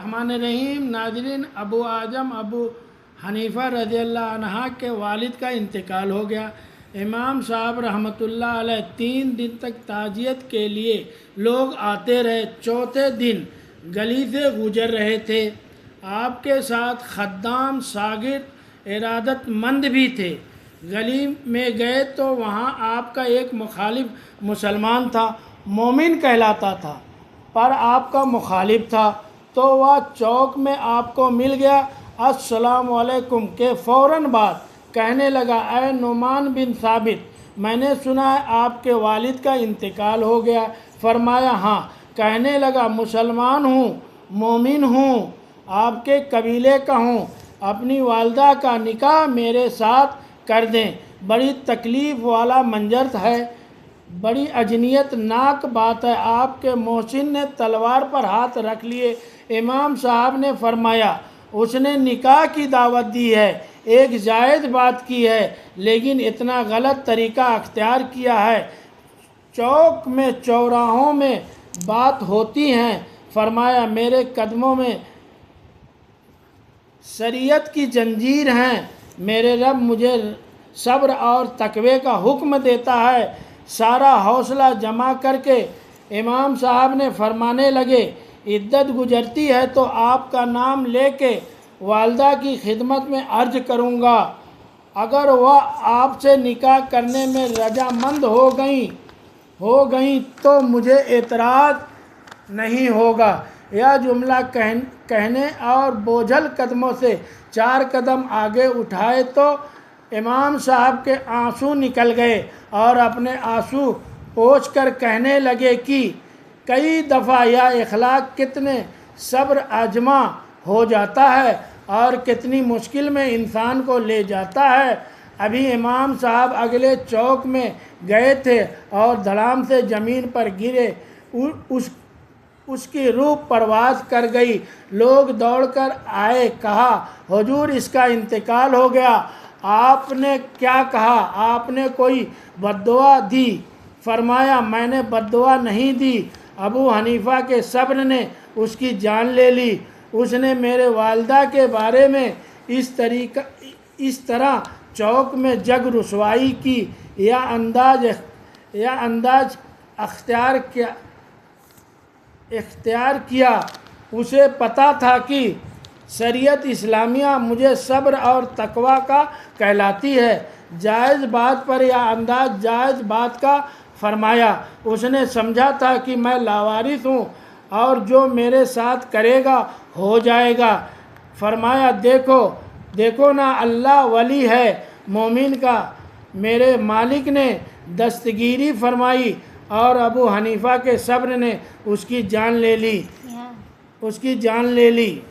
रहमान रहीम। नाज़रीन, अबू आजम अबू हनीफ़ा रज़ियल्लाहु अन्हा के वालिद का इंतकाल हो गया। इमाम साहब रहमतुल्लाह अलैह 3 दिन तक ताज़ियत के लिए लोग आते रहे। चौथे दिन गली से गुजर रहे थे। आपके साथ खद्दाम, शागिर्द, इरादतमंद भी थे। गली में गए तो वहाँ आपका एक मुखालिफ मुसलमान था, मोमिन कहलाता था, पर आपका मुखालिफ था। तो वह चौक में आपको मिल गया। अस्सलामु अलैकुम के फ़ौरन बाद कहने लगा, ऐ नुमान बिन साबित, मैंने सुना है आपके वालिद का इंतकाल हो गया। फरमाया, हाँ। कहने लगा, मुसलमान हूँ, मोमिन हूँ, आपके कबीले का हूँ, अपनी वालदा का निकाह मेरे साथ कर दें। बड़ी तकलीफ़ वाला मंजर है, बड़ी अजनियत नाक बात है। आपके मोहसिन ने तलवार पर हाथ रख लिए। इमाम साहब ने फरमाया, उसने निकाह की दावत दी है, एक जायज़ बात की है, लेकिन इतना गलत तरीका अख्तियार किया है। चौक में, चौराहों में बात होती हैं। फरमाया, मेरे कदमों में शरीयत की जंजीर हैं। मेरे रब मुझे सब्र और तकवे का हुक्म देता है। सारा हौसला जमा करके इमाम साहब ने फरमाने लगे, इद्दत गुजरती है तो आपका नाम लेके वालदा की खिदमत में अर्ज करूँगा। अगर वह आपसे निकाह करने में रजामंद हो गई तो मुझे एतराज़ नहीं होगा। यह जुमला कहने और बोझल कदमों से 4 कदम आगे उठाए तो इमाम साहब के आंसू निकल गए और अपने आंसू पोंछ कर कहने लगे कि कई दफ़ा यह इखलाक कितने सब्र आजमा हो जाता है और कितनी मुश्किल में इंसान को ले जाता है। अभी इमाम साहब अगले चौक में गए थे और धड़ाम से ज़मीन पर गिरे। उसकी रूह परवाज़ कर गई। लोग दौड़कर आए, कहा, हुजूर, इसका इंतकाल हो गया। आपने क्या कहा? आपने कोई बद्दुआ दी? फरमाया, मैंने बद्दुआ नहीं दी। अबू हनीफ़ा के सब्र ने उसकी जान ले ली। उसने मेरे वालिदा के बारे में इस तरह चौक में जग रुसवाई की। यह अंदाज इख्तियार किया। उसे पता था कि शरीयत इस्लामिया मुझे सब्र और तकवा का कहलाती है। जायज़ बात पर यह अंदाज जायज़ बात का फरमाया। उसने समझा था कि मैं लावारिस हूँ और जो मेरे साथ करेगा हो जाएगा। फरमाया, देखो ना, अल्लाह वली है मोमिन का। मेरे मालिक ने दस्तगीरी फरमाई और अबू हनीफ़ा के सब्र ने उसकी जान ले ली।